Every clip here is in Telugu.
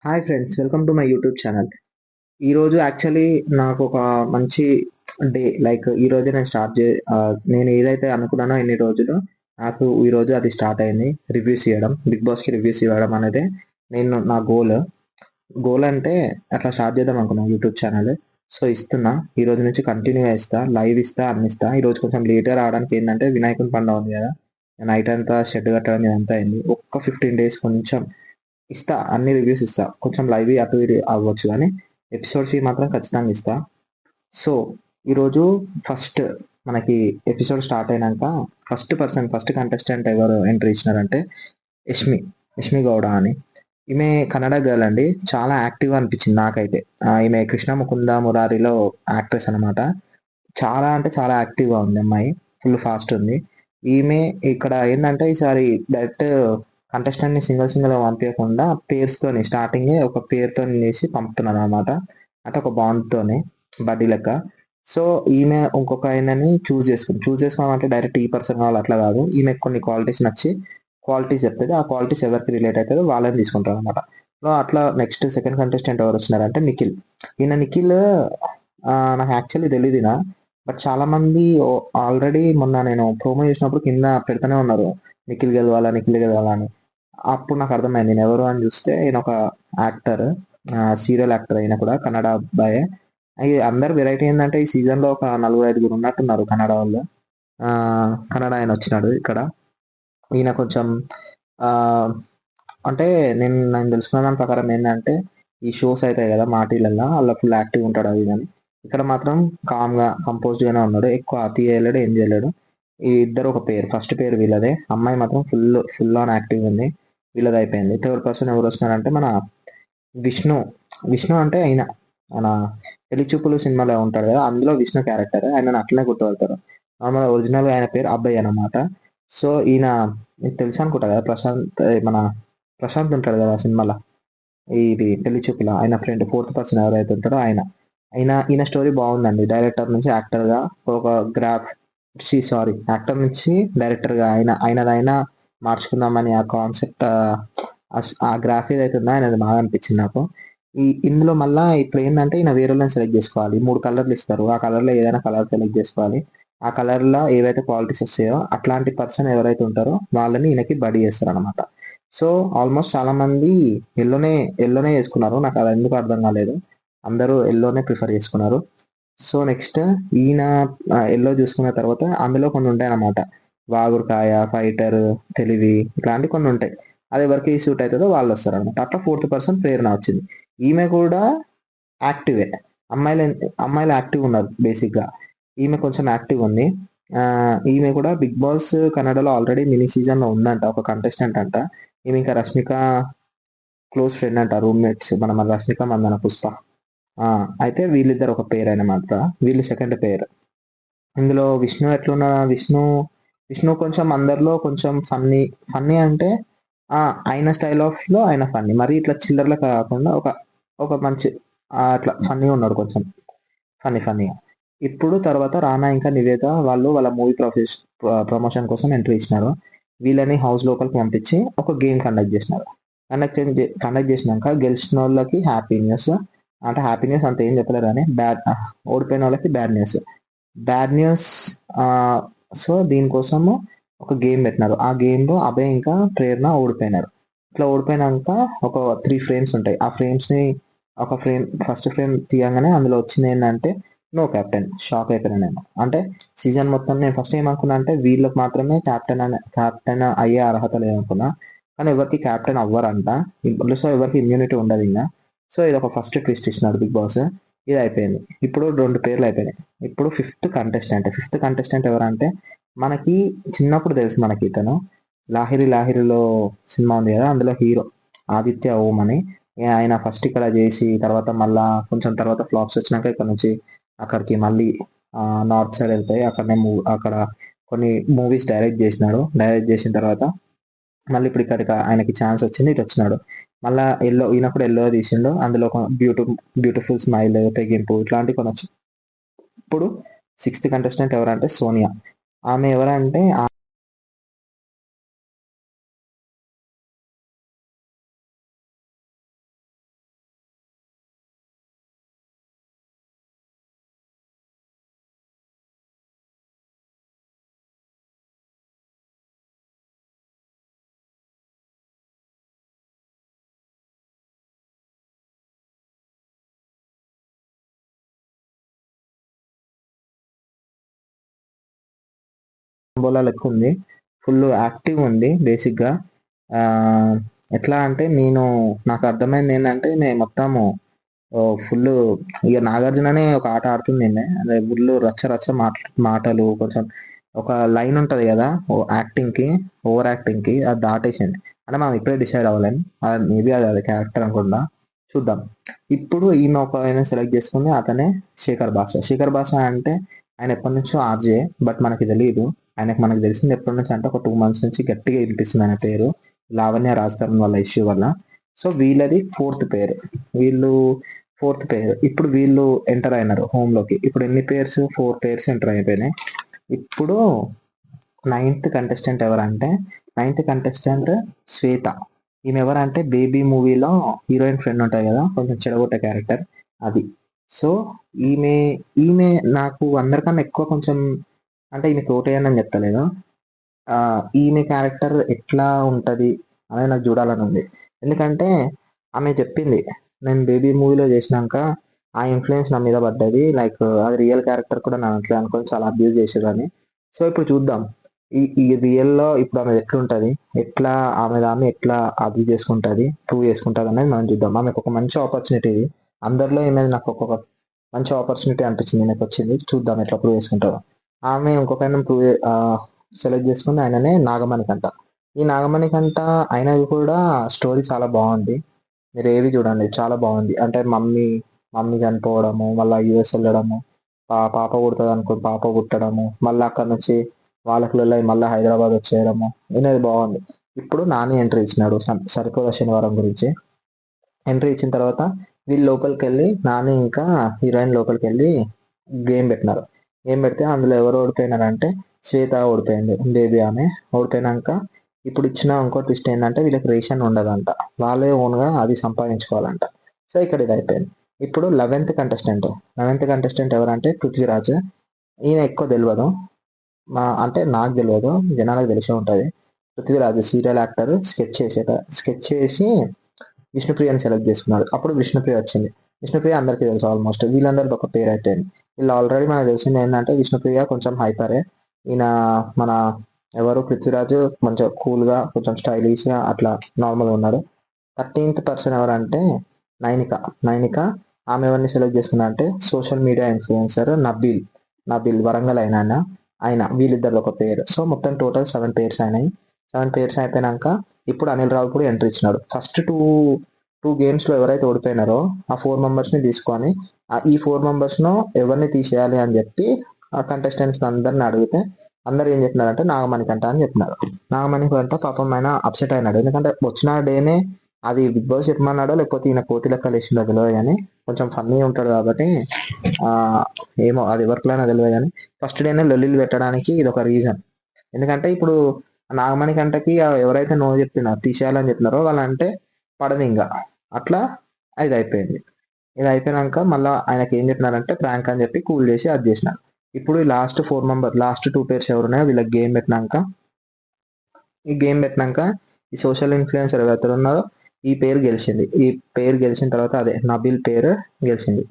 Hi friends, welcome to my YouTube channel. ఈరోజు యాక్చువల్లీ నాకు ఒక మంచి డే. లైక్ ఈరోజు నేను నేను ఏదైతే అనుకున్నానో ఎన్ని రోజులు, నాకు ఈరోజు అది స్టార్ట్ అయింది. రివ్యూస్ ఇవ్వడం, బిగ్ బాస్కి రివ్యూస్ ఇవ్వడం అనేది నా గోల్. గోల్ అంటే అట్లా స్టార్ట్ చేద్దాం అనుకున్నాను యూట్యూబ్ ఛానల్. సో ఇస్తున్నా, ఈ రోజు నుంచి కంటిన్యూగా ఇస్తా, లైవ్ ఇస్తా, అన్ని ఇస్తా. ఈరోజు కొంచెం లేట్గా రావడానికి ఏంటంటే వినాయకుని పండుగ ఉంది కదా, నైట్ అంతా షెడ్ కట్టడం ఇదంతా అయింది. ఒక్క 15 days కొంచెం ఇస్తా, అన్ని రివ్యూస్ ఇస్తా. కొంచెం లైవ్ అటు ఇటు అవ్వచ్చు కానీ ఎపిసోడ్స్ మాత్రం ఖచ్చితంగా ఇస్తా. సో ఈరోజు ఫస్ట్ మనకి ఎపిసోడ్ స్టార్ట్ అయినాక ఫస్ట్ కంటెస్టెంట్ ఎవరు ఎంట్రీ ఇచ్చినారంటే యష్మి యష్మి గౌడ అని. ఈమె కన్నడ గర్ల్ అండి. చాలా యాక్టివ్గా అనిపించింది నాకైతే. ఈమె కృష్ణ ముకుంద మురారిలో యాక్ట్రెస్ అనమాట. చాలా అంటే చాలా యాక్టివ్గా ఉంది అమ్మాయి. ఫుల్ ఫాస్ట్ ఉంది. ఈమె ఇక్కడ ఏంటంటే ఈసారి డైరెక్ట్ కంటెస్టెంట్ని సింగిల్గా పంపించకుండా పేర్స్తోని స్టార్టింగే ఒక పేరుతో చేసి పంపుతున్నారు అనమాట. అంటే ఒక బాండ్తోని బడ్డీ లెక్క. సో ఈమె ఇంకొక ఆయనని చూస్ చేసుకోవాలంటే డైరెక్ట్ ఈ పర్సన్ కావాలి అట్లా కాదు. ఈమె కొన్ని క్వాలిటీస్ నచ్చి క్వాలిటీస్ చెప్తుంది. ఆ క్వాలిటీస్ ఎవరికి రిలేట్ అవుతుందో వాళ్ళని తీసుకుంటారు అనమాట. అట్లా నెక్స్ట్ సెకండ్ కంటెస్టెంట్ ఎవరు వచ్చినారంటే నిఖిల్. నిఖిల్ నాకు యాక్చువల్లీ తెలియదు. బట్ చాలా మంది ఆల్రెడీ మొన్న నేను ప్రోమో చేసినప్పుడు కింద పెడుతూనే ఉన్నారు, నిఖిల్ గెలవాలా అని. అప్పుడు నాకు అర్థమైంది నేను ఎవరు అని చూస్తే ఈయన ఒక యాక్టర్, సీరియల్ యాక్టర్. అయినా కూడా కన్నడ అబ్బాయే. అందరు వెరైటీ ఏంటంటే ఈ సీజన్లో ఒక 4-5 ఉన్నట్టున్నారు కన్నడ వాళ్ళు. కన్నడ ఆయన వచ్చినాడు ఇక్కడ. ఈయన కొంచెం ఆ, అంటే నేను తెలుసుకున్న దాని ప్రకారం ఏంటంటే ఈ షోస్ అవుతాయి కదా మాటీలలో, అలా ఫుల్ యాక్టివ్ ఉంటాడు అది కానీ. ఇక్కడ మాత్రం కామ్గా కంపోజ్డ్గానే ఉన్నాడు. ఎక్కువ అతి చేయలేడు, ఏం చేయలేడు. ఈ ఇద్దరు ఒక పేరు, ఫస్ట్ పేరు వీళ్ళదే. అమ్మాయి మాత్రం ఫుల్ ఆన్ యాక్టివ్ ఉంది. వీళ్ళది అయిపోయింది. థర్డ్ పర్సన్ ఎవరు వస్తున్నారంటే మన విష్ణు. విష్ణు అంటే ఆయన మన పెళ్లి చూపులు సినిమాలో ఉంటాడు కదా, అందులో విష్ణు క్యారెక్టర్. ఆయన అట్లనే గుర్తుపడతారు. నార్మల్ ఒరిజినల్ ఆయన పేరు అబ్బాయి అన్నమాట. సో ఈయన మీకు తెలుసు అనుకుంటా కదా, మన ప్రశాంత్ ఉంటాడు కదా సినిమాలో, ఇది పెళ్లి చూపుల ఆయన ఫ్రెండ్, ఫోర్త్ పర్సన్ ఎవరైతే ఉంటాడో ఆయన. ఈయన స్టోరీ బాగుందండి. డైరెక్టర్ నుంచి యాక్టర్గా ఒక గ్రాఫ్ సారీ యాక్టర్ నుంచి డైరెక్టర్గా ఆయనదైనా మార్చుకుందామని ఆ కాన్సెప్ట్, ఆ గ్రాఫ్ ఏదైతే ఉందో ఆయనది బాగా అనిపించింది నాకు. ఇందులో మళ్ళీ ఇప్పుడు ఏంటంటే ఈయన వేరే వాళ్ళని సెలెక్ట్ చేసుకోవాలి. 3 కలర్లు ఇస్తారు. ఆ కలర్లో ఏదైనా కలర్ సెలెక్ట్ చేసుకోవాలి. ఆ కలర్లో ఏవైతే క్వాలిటీస్ వస్తాయో అట్లాంటి పర్సన్ ఎవరైతే ఉంటారో వాళ్ళని ఈయనకి బడి చేస్తారు అనమాట. సో ఆల్మోస్ట్ చాలా మంది ఎల్లోనే చేసుకున్నారు. నాకు అది ఎందుకు అర్థం కాలేదు. అందరూ ఎల్లోనే ప్రిఫర్ చేసుకున్నారు. సో నెక్స్ట్ ఈయన ఎల్లో చూసుకున్న తర్వాత అందులో కొన్ని ఉంటాయి అన్నమాట. వాగుడుకాయ, ఫైటర్, తెలివి, ఇట్లాంటి కొన్ని ఉంటాయి. అది ఎవరికి సూట్ అవుతుందో వాళ్ళు వస్తారు అనమాట. అట్లా ఫోర్త్ పర్సన్ ప్రేరణ వచ్చింది. ఈమె కూడా యాక్టివే. అమ్మాయిలు అమ్మాయిలు యాక్టివ్ ఉన్నారు బేసిక్గా. ఈమె కొంచెం యాక్టివ్ ఉంది. ఈమె కూడా బిగ్ బాస్ కన్నడలో ఆల్రెడీ మినీ సీజన్లో ఉందంట, ఒక కంటెస్టెంట్ అంట. ఈమె ఇంకా రష్మిక క్లోజ్ ఫ్రెండ్ అంట, రూమ్మేట్స్. మన రష్మిక మందన పుష్ప. అయితే వీళ్ళిద్దరు ఒక పేరు అనమాట. వీళ్ళు సెకండ్ పేరు. ఇందులో విష్ణు ఎట్లున్నా, విష్ణు కొంచెం అందరిలో కొంచెం ఫన్నీ అంటే ఆయన స్టైల్ ఆఫ్ లో ఆయన ఫన్నీ. మరి ఇట్లా చిల్లర్లో కాకుండా ఒక ఒక మంచి అట్లా ఫన్నీ ఉన్నాడు కొంచెం, ఫన్నీగా. ఇప్పుడు తర్వాత రానా ఇంకా నివేద వాళ్ళు వాళ్ళ మూవీ ప్రమోషన్ కోసం ఎంట్రీ ఇచ్చినారు. వీళ్ళని హౌస్ లోపలికి పంపించి ఒక గేమ్ కండక్ట్ చేసినారు. కండక్ట్ చేసినాక గెలిచిన వాళ్ళకి హ్యాపీ న్యూస్. అంటే హ్యాపీ న్యూస్ అంత ఏం చెప్పలేరు కానీ ఓడిపోయిన వాళ్ళకి bad news. Bad news. So దీనికోసము ఒక గేమ్ పెట్టినారు. ఆ గేమ్లో అభయ్ ఇంకా ప్రేరణ ఓడిపోయినారు. ఇట్లా ఓడిపోయినాక ఒక 3 ఫ్రేమ్స్ ఉంటాయి. ఆ ఫ్రేమ్స్ని ఒక ఫ్రేమ్, ఫస్ట్ ఫ్రేమ్ తీయంగానే అందులో వచ్చింది ఏంటంటే నో క్యాప్టెన్. షాక్ అయిపోయాను నేను. అంటే సీజన్ మొత్తం నేను ఫస్ట్ ఏమనుకున్నా అంటే వీళ్ళకి మాత్రమే క్యాప్టెన్ అయ్యే అర్హత లేదనుకున్నా. కానీ ఎవరికి క్యాప్టెన్ అవ్వరంట. సో ఎవరికి ఇమ్యూనిటీ ఉండదు ఇంకా. సో ఇది ఒక ఫస్ట్ ట్విస్ట్ ఇచ్చినాడు బిగ్ బాస్. ఇది అయిపోయింది. ఇప్పుడు 2 పేర్లు అయిపోయినాయి. ఇప్పుడు ఫిఫ్త్ కంటెస్టెంట్ ఎవరంటే మనకి చిన్నప్పుడు తెలుసు మనకి ఇతను. లాహిరిలో సినిమా ఉంది కదా, అందులో హీరో ఆదిత్య ఓం అని. ఆయన ఫస్ట్ ఇక్కడ చేసి తర్వాత మళ్ళా కొంచెం తర్వాత ఫ్లాప్స్ వచ్చినాక ఇక్కడ నుంచి అక్కడికి మళ్ళీ నార్త్ సైడ్ వెళ్తాయి. అక్కడ కొన్ని మూవీస్ డైరెక్ట్ చేసినాడు. డైరెక్ట్ చేసిన తర్వాత మళ్ళీ ఇప్పుడు ఇక్కడికి ఆయనకి ఛాన్స్ వచ్చింది, ఇటు వచ్చినాడు. మళ్ళీ ఈయన కూడా ఎల్లో తీసిండు. అందులో ఒక బ్యూటిఫుల్ స్మైల్, తెగింపు, ఇట్లాంటివి కొనొచ్చు. ఇప్పుడు సిక్స్త్ కంటెస్టెంట్ ఎవరంటే సోనియా. ఆమె ఎవరంటే బోలా లెక్క ఉంది. ఫుల్ యాక్టివ్ ఉంది బేసిక్గా. ఎట్లా అంటే నాకు అర్థమైంది ఏంటంటే నేను మొత్తము ఫుల్ ఇక నాగార్జుననే ఒక ఆట ఆడుతుంది అదే ఫుల్ రచ్చ రచ్చ మాటలు కొంచెం ఒక లైన్ ఉంటుంది కదా యాక్టింగ్కి, ఓవర్ యాక్టింగ్కి, అది దాటేసింది. అంటే మనం ఇప్పుడే డిసైడ్ అవ్వలేము, మేబీ అది క్యారెక్టర్ అనుకుంటా, చూద్దాం. ఇప్పుడు ఈమె ఒక ఆయన సెలెక్ట్ చేసుకుంది, అతనే శేఖర్ భాష. శేఖర్ భాష అంటే ఆయన ఎప్పటి నుంచో ఆర్జే, బట్ మనకి తెలియదు. మనకు తెలిసింది ఎప్పటి నుంచి అంటే ఒక 2 months నుంచి గట్టిగా వినిపిస్తుంది ఆయన పేరు, లావణ్య రాజతరుణ్ వాళ్ళ ఇష్యూ వల్ల. సో వీళ్ళది 4th పేరు, వీళ్ళు 4th పేరు. ఇప్పుడు వీళ్ళు ఎంటర్ అయినారు హోమ్లోకి. ఇప్పుడు ఎన్ని పేర్స్? 4 పేర్స్ ఎంటర్ అయిపోయినాయి. ఇప్పుడు 9th కంటెస్టెంట్ ఎవరంటే 9th కంటెస్టెంట్ శ్వేత. ఈమె ఎవరంటే బేబీ మూవీలో హీరోయిన్ ఫ్రెండ్ ఉంటాయి కదా, కొంచెం చెడగొట్టే క్యారెక్టర్ అది. సో ఈమె ఈమె నాకు అందరికన్నా ఎక్కువ కొంచెం అంటే ఈమె ఓటేయని చెప్తలేను, ఈమె క్యారెక్టర్ ఎట్లా ఉంటుంది అనేది నాకు చూడాలని ఉంది. ఎందుకంటే ఆమె చెప్పింది, నేను బేబీ మూవీలో చేసినాక ఆ ఇన్ఫ్లుయెన్స్ నా మీద పడ్డది, లైక్ అది రియల్ క్యారెక్టర్ కూడా నా అట్లా అనుకొని చాలా అబ్యూజ్ చేసేదని. సో ఇప్పుడు చూద్దాం ఈ రియల్లో ఇప్పుడు ఆమె ఎట్లుంటుంది, ఎట్లా ఆమె ఎట్లా అది చేసుకుంటుంది, ప్రూవ్ చేసుకుంటుంది అనేది మనం చూద్దాం. ఆమెకు ఒక మంచి ఆపర్చునిటీ, అందరిలో ఏమైనా నాకు ఒక్కొక్క మంచి ఆపర్చునిటీ అనిపించింది నాకు వచ్చింది. చూద్దాం ఎట్లా ప్రూవ్ చేసుకుంటారో. ఆమె ఇంకొక ఆయన సెలెక్ట్ చేసుకుని ఆయననే నాగమణికంట. ఈ నాగమణికంట ఆయనది కూడా స్టోరీ చాలా బాగుంది. మీరు ఏవి చూడండి, చాలా బాగుంది. అంటే మమ్మీ చనిపోవడము, మళ్ళీ యూఎస్ వెళ్ళడము, పాప పుడుతుంది అనుకుని పాప పుట్టడము, మళ్ళీ అక్కడ నుంచి వాళ్ళకి మళ్ళీ హైదరాబాద్ వచ్చేయడము, ఈయనది బాగుంది. ఇప్పుడు నాని ఎంట్రీ ఇచ్చినాడు సరిపోద శనివారం గురించి. ఎంట్రీ ఇచ్చిన తర్వాత వీళ్ళు లోపలికి వెళ్ళి, నాని ఇంకా హీరోయిన్ లోపలికి వెళ్ళి గేమ్ పెట్టినారు. గేమ్ పెడితే అందులో ఎవరు ఓడిపోయినారంటే శ్వేత ఓడిపోయింది, బేబీ ఆమె. ఓడిపోయినాక ఇప్పుడు ఇచ్చిన ఇంకో ట్విస్ట్ ఏంటంటే వీళ్ళకి రేషన్ ఉండదంట, వాళ్ళే ఓన్గా అది సంపాదించుకోవాలంట. సో ఇక్కడ ఇది అయిపోయింది. ఇప్పుడు 11th కంటెస్టెంట్ ఎవరంటే పృథ్వీరాజ్. ఈయన ఎక్కువ తెలియదు, అంటే నాకు తెలియదు, జనాలకు తెలిసే ఉంటుంది. పృథ్వీరాజ్ సీరియల్ యాక్టర్, స్కెచ్ చేసి విష్ణుప్రియని సెలెక్ట్ చేసుకున్నాడు. అప్పుడు విష్ణుప్రియ వచ్చింది. విష్ణుప్రియ అందరికీ తెలుసు ఆల్మోస్ట్, వీళ్ళందరికీ ఒక పేరు అయిపోయింది. వీళ్ళు ఆల్రెడీ మనకు తెలిసింది ఏంటంటే విష్ణుప్రియ కొంచెం హైపరే, ఈయన మన ఎవరు పృథ్వీరాజు కొంచెం కూల్గా కొంచెం స్టైలిష్గా అట్లా నార్మల్గా ఉన్నాడు. 13th పర్సన్ ఎవరంటే నైనిక. ఆమె ఎవరిని సెలెక్ట్ చేసుకున్నా అంటే social media influencer Nabeel Warangal ఆయన వీళ్ళిద్దరు ఒక పేరు. సో మొత్తం టోటల్ 7 పేర్స్ అయినాయి. 7 పేర్స్ అయిపోయినాక ఇప్పుడు అనిల్ రావు కూడా ఎంట్రీ ఇచ్చినాడు. ఫస్ట్ టూ గేమ్స్లో ఎవరైతే ఓడిపోయినారో ఆ 4 మెంబర్స్ని తీసుకొని ఈ 4 మెంబర్స్ను ఎవరిని తీసేయాలి అని చెప్పి ఆ కంటెస్టెంట్స్ అందరిని అడిగితే అందరు ఏం చెప్పినారంటే నాగమణికంట అని చెప్పినారు. నాగమణికంట పాపం ఆయన అప్సెట్ అయినాడు, ఎందుకంటే వచ్చిన డేనే అది బిగ్ బాస్ చెప్పమన్నాడో లేకపోతే ఈయన కోతి లెక్కలు వేసిండో తెలియదు, కానీ కొంచెం ఫన్నీ ఉంటాడు కాబట్టి ఏమో అది ఎవరికైనా తెలియదు. కానీ ఫస్ట్ డేనే లొల్లిలు పెట్టడానికి ఇది ఒక రీజన్. ఎందుకంటే ఇప్పుడు నాగమణికంటకి ఎవరైతే నో చెప్పినారో తీసేయాలని చెప్పినారో వాళ్ళంటే పడదు ఇంకా, అట్లా ఇది అయిపోయింది. ఇది అయిపోయినాక మళ్ళీ ఆయనకి ఏం చెప్పినారంటే ప్రాంక్ అని చెప్పి కూల్ చేసి అది చేసినారు. ఇప్పుడు ఈ లాస్ట్ 2 పేర్స్ ఎవరున్నాయో వీళ్ళకి గేమ్ పెట్టినాక ఈ సోషల్ ఇన్ఫ్లుయెన్సర్ ఎవరైతే ఉన్నారో ఈ పేరు గెలిచిన తర్వాత అదే నబీల్ పేరు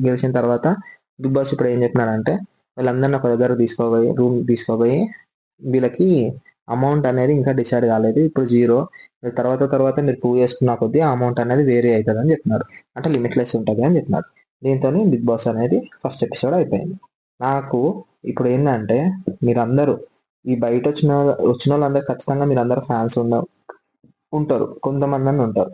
గెలిచిన తర్వాత బిగ్ బాస్ ఇప్పుడు ఏం చెప్పినారంటే వీళ్ళందరినీ ఒక దగ్గర రూమ్ తీసుకోపోయి వీళ్ళకి అమౌంట్ అనేది ఇంకా డిసైడ్ కాలేదు, ఇప్పుడు 0, తర్వాత మీరు ప్రూవ్ చేసుకున్న కొద్దీ ఆ అమౌంట్ అనేది వేరే అవుతుంది అని చెప్పినారు. అంటే లిమిట్లెస్ ఉంటుంది అని చెప్పినారు. దీంతో బిగ్ బాస్ అనేది ఫస్ట్ ఎపిసోడ్ అయిపోయింది. నాకు ఇప్పుడు ఏంటంటే మీరందరూ ఈ బయట వచ్చిన వాళ్ళందరూ ఖచ్చితంగా మీరందరూ ఫ్యాన్స్ ఉంటారు, కొంతమంది అని ఉంటారు.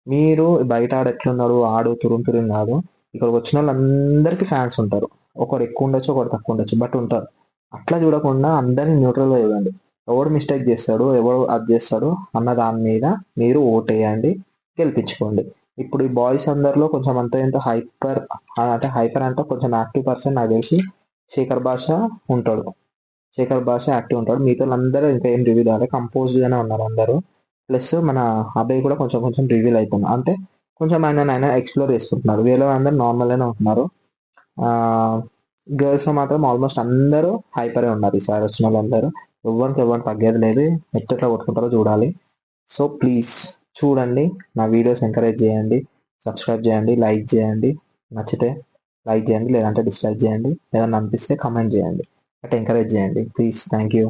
మీరు బయట ఆడ ఎట్లున్నాడు ఆడు తురుం కాదు, ఇక్కడికి వచ్చిన వాళ్ళందరికీ ఫ్యాన్స్ ఉంటారు. ఒకడు ఎక్కువ ఉండొచ్చు, ఒకడు తక్కువ ఉండొచ్చు, బట్ ఉంటారు. అట్లా చూడకుండా అందరినీ న్యూట్రల్గా ఇవ్వండి. ఎవడు మిస్టేక్ చేస్తాడు, ఎవడు అది చేస్తాడు అన్న దాని మీద మీరు ఓటేయండి, గెలిపించుకోండి. ఇప్పుడు ఈ బాయ్స్ అందరిలో కొంచెం ఎంతో హైపర్ అంటే కొంచెం యాక్టివ్ పర్సన్ నాకు తెలిసి శేఖర్ భాష ఉంటాడు. యాక్టివ్ ఉంటాడు. మిగతా అందరూ ఇంకా ఏం రివీల్ అవ్వాలి, కంపోజ్డ్గానే ఉన్నారు అందరూ. ప్లస్ మన అబ్బాయి కూడా కొంచెం రివీల్ అవుతున్నారు, అంటే కొంచెం ఆయన ఎక్స్ప్లోర్ చేసుకుంటున్నారు. వేరే అందరూ నార్మల్గానే ఉంటున్నారు. గర్ల్స్లో మాత్రం ఆల్మోస్ట్ అందరూ హైపరే ఉన్నారు ఈసారి వచ్చిన వాళ్ళందరూ. ఎవరికి తగ్గేది లేదు, ఎట్లా కొట్టుకుంటారో చూడాలి. సో ప్లీజ్ చూడండి, నా వీడియోస్ ఎంకరేజ్ చేయండి, సబ్స్క్రైబ్ చేయండి, లైక్ చేయండి, నచ్చితే లైక్ చేయండి, లేదంటే డిస్లైక్ చేయండి, ఏదన్నా అనిపిస్తే కమెంట్ చేయండి, అంటే ఎంకరేజ్ చేయండి ప్లీజ్. Thank you.